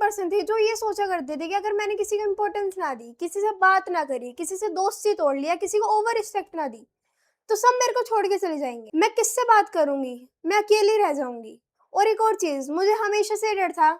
Person थी जो ये सोचा करते थे कि अगर मैंने किसी को इम्पोर्टेंस ना दी, किसी से बात ना करी, किसी से दोस्ती तोड़ लिया, किसी को ओवर रिस्पेक्ट ना दी, तो सब मेरे को छोड़ के चले जाएंगे। मैं किससे बात करूंगी? मैं अकेली रह जाऊंगी। और एक और चीज, मुझे हमेशा से डर था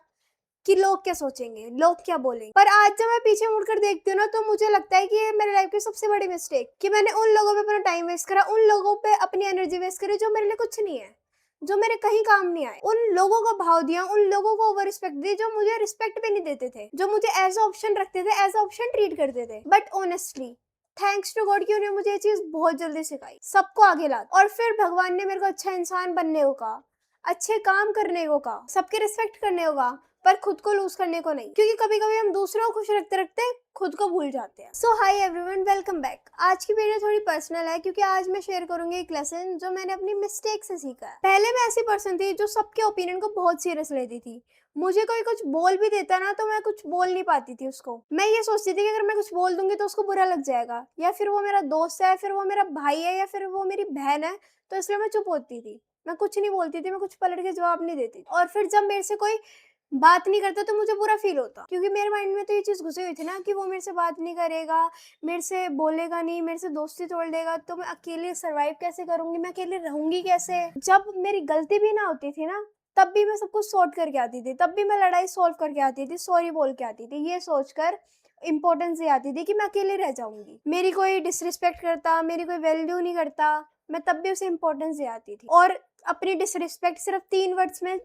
कि लोग क्या सोचेंगे, लोग क्या बोलेंगे। पर आज जब मैं पीछे मुड़कर देखती हूँ ना, तो मुझे लगता है कि ये मेरे लाइफ की सबसे बड़ी मिस्टेक, कि मैंने उन लोगों पे अपना टाइम वेस्ट करा, उन लोगों पे अपनी एनर्जी वेस्ट करी जो मेरे लिए कुछ नहीं है, जो मेरे कहीं काम नहीं आए। उन लोगों को भाव दिया, उन लोगों को ओवर रिस्पेक्ट दी जो मुझे रिस्पेक्ट भी नहीं देते थे, जो मुझे एज ऑप्शन रखते थे, एज ऑप्शन ट्रीट करते थे। But honestly thanks to God कि उन्होंने मुझे ये चीज बहुत जल्दी सिखाई, सबको आगे ला। और फिर भगवान ने मेरे को अच्छा इंसान बनने को कहा, अच्छे काम करने को कहा, सबके रिस्पेक्ट करने को कहा, पर खुद को लूज करने को नहीं, क्योंकि कभी कभी हम दूसरों को खुश रखते रखते खुद को भूल जाते हैं। सो हाय एवरीवन, वेलकम बैक। आज की वीडियो थोड़ी पर्सनल है, क्योंकि आज मैं शेयर करूंगी एक लेसन जो मैंने अपनी मिस्टेक से सीखा है। पहले मैं ऐसी पर्सन थी जो सबके ओपिनियन को बहुत सीरियस लेती थी। मुझे कोई कुछ बोल भी देता ना, तो मैं कुछ बोल नहीं पाती थी उसको। मैं ये सोचती थी कि अगर मैं कुछ बोल दूंगी तो उसको बुरा लग जाएगा, या फिर वो मेरा दोस्त है, फिर वो मेरा भाई है, या फिर वो मेरी बहन है, तो इसलिए मैं चुप होती थी। मैं कुछ नहीं बोलती थी, मैं कुछ पलट के जवाब नहीं देती। और फिर जब मेरे से कोई बात नहीं करता तो मुझे बुरा फील होता, क्योंकि मेरे माइंड में तो ये चीज घुसी हुई थी ना कि वो मेरे से बात नहीं करेगा, मेरे से बोलेगा नहीं, मेरे से दोस्ती तोड़ देगा, तो मैं अकेले सरवाइव कैसे करूंगी, मैं अकेले रहूंगी कैसे। जब मेरी गलती भी ना होती थी ना, तब भी मैं सब कुछ सॉर्ट करके आती थी, तब भी मैं लड़ाई सॉल्व करके आती थी, सॉरी बोल के आती थी, ये सोचकर इंपॉर्टेंस ये आती थी कि मैं अकेले रह जाऊंगी। मेरी कोई डिसरिस्पेक्ट करता, मेरी कोई वैल्यू नहीं करता, मैं तब भी उसे इंपॉर्टेंस दे आती थी। और अपनी डिसरिस्पेक्ट सिर्फ 3 वर्ड्स में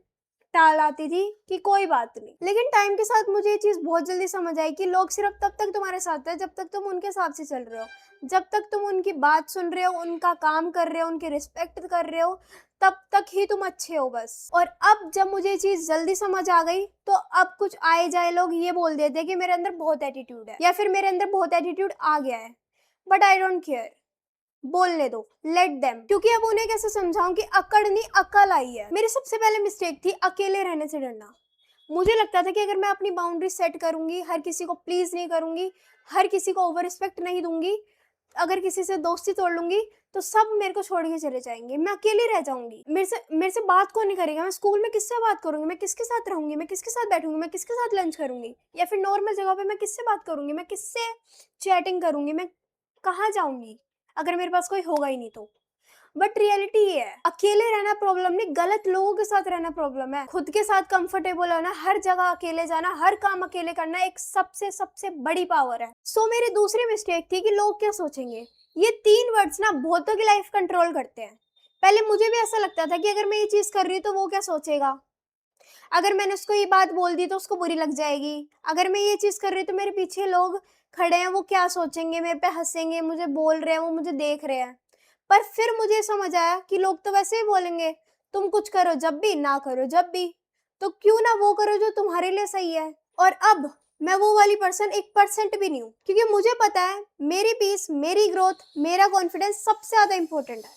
टाल आती थी कि कोई बात नहीं। लेकिन टाइम के साथ मुझे ये चीज बहुत जल्दी समझ आई कि लोग सिर्फ तब तक तुम्हारे साथ है जब तक तुम उनके हिसाब से चल रहे हो, जब तक तुम उनकी बात सुन रहे हो, उनका काम कर रहे हो, उनकी रिस्पेक्ट कर रहे हो, तब तक ही तुम अच्छे हो बस। और अब जब मुझे ये चीज जल्दी समझ आ गई, तो अब कुछ आए जाए लोग ये बोल देते कि मेरे अंदर बहुत एटीट्यूड है, या फिर मेरे अंदर बहुत एटीट्यूड आ गया है। बट आई डोंट केयर, बोलने दो, लेट देम। क्योंकि अब उन्हें कैसे समझाऊं कि अकड़ नहीं अकल आई है। मेरी सबसे पहले मिस्टेक थी अकेले रहने से डरना। मुझे लगता था कि अगर मैं अपनी बाउंड्री सेट करूंगी, हर किसी को प्लीज नहीं करूंगी, हर किसी को ओवर रिस्पेक्ट नहीं दूंगी, अगर किसी से दोस्ती तोड़ लूंगी, तो सब मेरे को छोड़ के चले जाएंगे, मैं अकेली रह जाऊंगी। मेरे से बात कौन नहीं करेगा, मैं स्कूल में किससे बात करूंगी, मैं किसके साथ रहूंगी, मैं किसके साथ बैठूंगी, मैं किसके साथ लंच करूंगी, या फिर नॉर्मल जगह पे मैं किससे बात करूंगी, मैं किससे चैटिंग करूंगी, मैं कहाँ जाऊंगी अगर मेरे पास कोई होगा ही नहीं तो। बट रियलिटी ये है, अकेले रहना प्रॉब्लम नहीं, गलत लोगों के साथ रहना प्रॉब्लम है। खुद के साथ कंफर्टेबल होना, हर जगह अकेले जाना, हर काम अकेले करना एक सबसे सबसे बड़ी पावर है। सो मेरी दूसरी मिस्टेक थी कि लोग क्या सोचेंगे। ये 3 वर्ड्स ना बहुतों की लाइफ कंट्रोल करते हैं। पहले मुझे भी ऐसा लगता था कि अगर मैं ये चीज कर रही हूँ तो वो क्या सोचेगा, अगर मैंने उसको ये बात बोल दी तो उसको बुरी लग जाएगी, अगर मैं ये चीज कर रही हूँ तो मेरे पीछे लोग खड़े हैं, वो क्या सोचेंगे, मेरे पे हंसेंगे, मुझे बोल रहे हैं, वो मुझे देख रहे हैं। पर फिर मुझे समझ आया कि लोग तो वैसे ही बोलेंगे, तुम कुछ करो जब भी, ना करो जब भी, तो क्यों ना वो करो जो तुम्हारे लिए सही है। और अब मैं वो वाली पर्सन 1% भी नहीं हूँ, क्योंकि मुझे पता है मेरी पीस, मेरी ग्रोथ, मेरा कॉन्फिडेंस सबसे ज्यादा इंपॉर्टेंट है।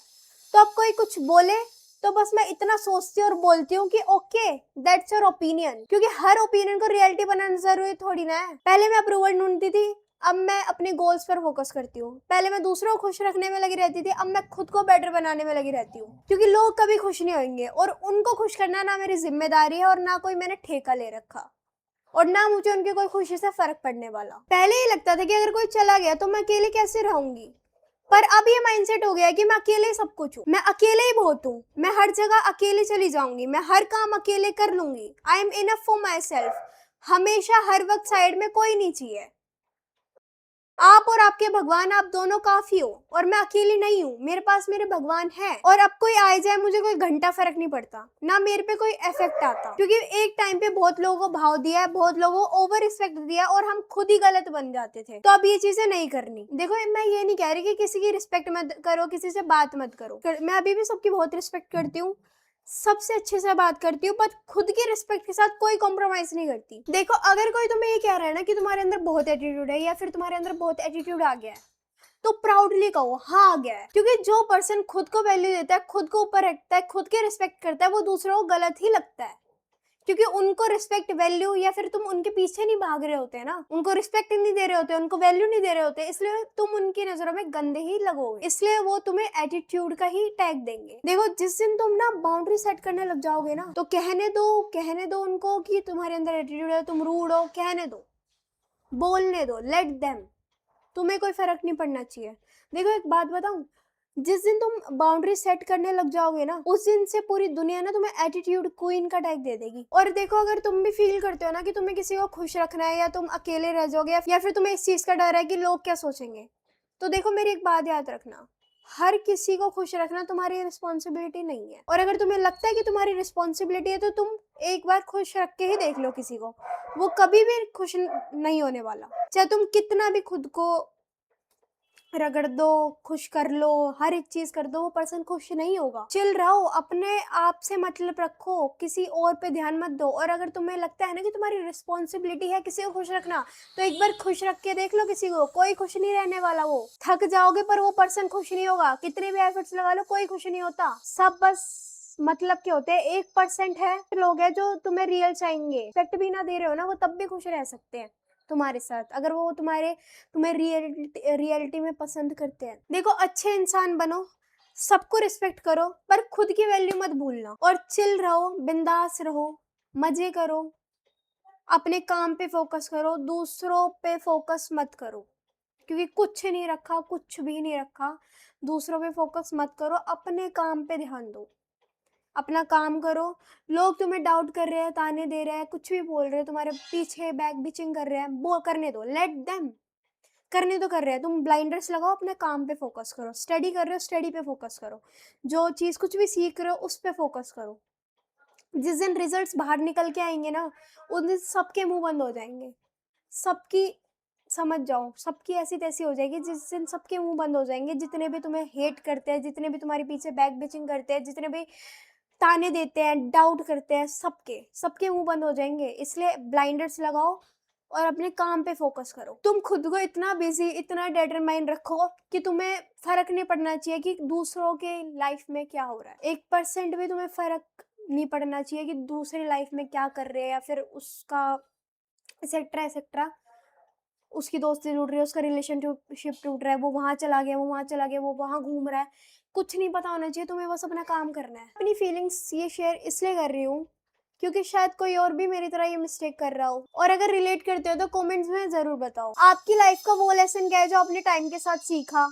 तो अब कोई कुछ बोले तो बस मैं इतना सोचती हूँ और बोलती हूँ कि ओके, दैट्स योर ओपिनियन, क्योंकि हर ओपिनियन को रियलिटी बनाना जरूरी थोड़ी ना है। पहले मैं अप्रूवल ढूंढती थी, अब मैं अपने गोल्स पर फोकस करती हूँ। पहले मैं दूसरों को खुश रखने में लगी रहती थी, अब मैं खुद को बेटर बनाने में लगी रहती हूँ, क्योंकि लोग कभी खुश नहीं होंगे, और उनको खुश करना ना मेरी जिम्मेदारी है, और ना कोई मैंने ठेका ले रखा, और ना मुझे उनकी कोई खुशी से फर्क पड़ने वाला। पहले ही लगता था कि अगर कोई चला गया तो मैं अकेले कैसे रहूंगी, पर अब ये माइंडसेट हो गया है कि मैं अकेले सब कुछ हूँ, मैं अकेले ही बहुत हूँ, मैं हर जगह अकेले चली जाऊंगी, मैं हर काम अकेले कर लूंगी। I am enough for my self. हमेशा हर वक्त साइड में कोई नहीं चाहिए। आप और आपके भगवान, आप दोनों काफी हो, और मैं अकेली नहीं हूँ, मेरे पास मेरे भगवान है। और अब कोई आए जाए मुझे कोई घंटा फर्क नहीं पड़ता, ना मेरे पे कोई इफेक्ट आता, क्योंकि एक टाइम पे बहुत लोगों को भाव दिया है, बहुत लोगों को ओवर रिस्पेक्ट दिया, और हम खुद ही गलत बन जाते थे। तो अब ये चीजें नहीं करनी। देखो, मैं ये नहीं कह रही कि किसी की रिस्पेक्ट मत करो, किसी से बात मत करो, मैं अभी भी सबकी बहुत रिस्पेक्ट करती हूँ, सबसे अच्छे से बात करती हूँ, पर खुद की रिस्पेक्ट के साथ कोई कॉम्प्रोमाइज नहीं करती। देखो, अगर कोई तुम्हें ये कह रहा है ना कि तुम्हारे अंदर बहुत एटीट्यूड है, या फिर तुम्हारे अंदर बहुत एटीट्यूड आ गया है, तो प्राउडली कहो हाँ आ गया है, क्योंकि जो पर्सन खुद को वैल्यू देता है, खुद को ऊपर रखता है, खुद की रिस्पेक्ट करता है, वो दूसरों को गलत ही लगता है, क्योंकि उनको रिस्पेक्ट, वैल्यू, या फिर तुम उनके पीछे नहीं भाग रहे होते ना, उनको रिस्पेक्ट नहीं दे रहे होते, उनको वैल्यू नहीं दे रहे होते, इसलिए तुम उनकी नजरों में गंदे ही लगोगे, इसलिए वो तुम्हें एटीट्यूड का ही टैग देंगे। देखो, जिस दिन तुम ना बाउंड्री सेट करने लग जाओगे ना, तो कहने दो उनको कि तुम्हारे अंदर एटीट्यूड है, तुम रूड हो, कहने दो, बोलने दो, लेट देम, तुम्हें कोई फर्क नहीं पड़ना चाहिए। देखो, एक बात बताऊं, जिस दिन तुम बाउंड्री सेट करने लग जाओगे ना, उस दिन से पूरी दुनिया ना तुम्हें एटीट्यूड क्वीन का टैग दे देगी। और देखो, अगर तुम भी फील करते हो ना कि तुम्हें किसी को खुश रखना है, या तुम अकेले रह जाओगे, या फिर तुम्हें इस चीज का डर है कि लोग क्या सोचेंगे, तो देखो, मेरी एक बात याद रखना, हर किसी को खुश रखना तुम्हारी रिस्पॉन्सिबिलिटी नहीं है। और अगर तुम्हें लगता है कि तुम्हारी रिस्पॉन्सिबिलिटी है, तो तुम एक बार खुश रख के ही देख लो किसी को, वो कभी भी खुश नहीं होने वाला। चाहे तुम कितना भी खुद को रगड़ दो, खुश कर लो, हर एक चीज कर दो, वो पर्सन खुश नहीं होगा। चिल रहो, अपने आप से मतलब रखो, किसी और पे ध्यान मत दो। और अगर तुम्हें लगता है ना कि तुम्हारी रिस्पॉन्सिबिलिटी है किसी को खुश रखना, तो एक बार खुश रख के देख लो किसी को, कोई खुश नहीं रहने वाला। वो थक जाओगे पर वो पर्सन खुश नहीं होगा, कितने भी एफर्ट्स लगा लो, कोई खुश नहीं होता। सब बस मतलब के होते हैं। 1% है लोग हैं जो तुम्हें रियल चाहेंगे, रिस्पेक्ट भी ना दे रहे हो ना, वो तब भी खुश रह सकते हैं तुम्हारे साथ, अगर वो तुम्हें रियलिटी में पसंद करते हैं। देखो, अच्छे इंसान बनो, सबको रिस्पेक्ट करो, पर खुद की वैल्यू मत भूलना। और चिल रहो, बिंदास रहो, मजे करो, अपने काम पे फोकस करो, दूसरों पे फोकस मत करो, क्योंकि कुछ नहीं रखा, कुछ भी नहीं रखा। दूसरों पे फोकस मत करो, अपने काम पे ध्यान दो, अपना काम करो। लोग तुम्हें डाउट कर रहे हैं, ताने दे रहे हैं, कुछ भी बोल रहे हैं, तुम्हारे पीछे बैक बिचिंग कर रहे हैं, वो करने दो, लेट देम, करने तो कर रहे हैं। तुम ब्लाइंडर्स लगाओ, अपने काम पे फोकस करो, स्टडी कर रहे हो, स्टडी पे फोकस करो, जो चीज कुछ भी सीख रहे हो उस पे फोकस करो। जिस दिन रिजल्ट्स बाहर निकल के आएंगे ना, उस दिन सबके मुंह बंद हो जाएंगे, सबकी, समझ जाओ, सबकी ऐसी तैसी हो जाएगी। जिस दिन सबके मुंह बंद हो जाएंगे, जितने भी तुम्हें हेट करते हैं, जितने भी तुम्हारे पीछे बैक बिचिंग करते हैं, जितने भी ताने देते हैं, डाउट करते हैं, सबके सबके मुंह बंद हो जाएंगे। इसलिए ब्लाइंडर्स लगाओ और अपने काम पे फोकस करो। तुम खुद को इतना बिजी, इतना डिटरमाइन रखो कि तुम्हें फर्क नहीं पड़ना चाहिए कि दूसरों के लाइफ में क्या हो रहा है। 1% भी तुम्हें फर्क नहीं पड़ना चाहिए कि दूसरे लाइफ में क्या कर रहे हैं, या फिर उसका एक्सेट्रा एक्सेट्रा, उसकी दोस्ती टूट रही है, उसका रिलेशनशिप टूट रहा है, वो वहां चला गया, वो वहां चला गया, वो वहां घूम रहा है, कुछ नहीं पता होना चाहिए। तुम्हें बस अपना काम करना है। अपनी फीलिंग्स ये शेयर इसलिए कर रही हूँ क्योंकि शायद कोई और भी मेरी तरह ये मिस्टेक कर रहा हो, और अगर रिलेट करते हो तो कमेंट्स में जरूर बताओ आपकी लाइफ का वो लेसन क्या है जो आपने टाइम के साथ सीखा।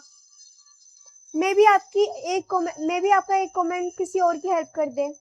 मे बी आपका एक कमेंट किसी और की हेल्प कर दे।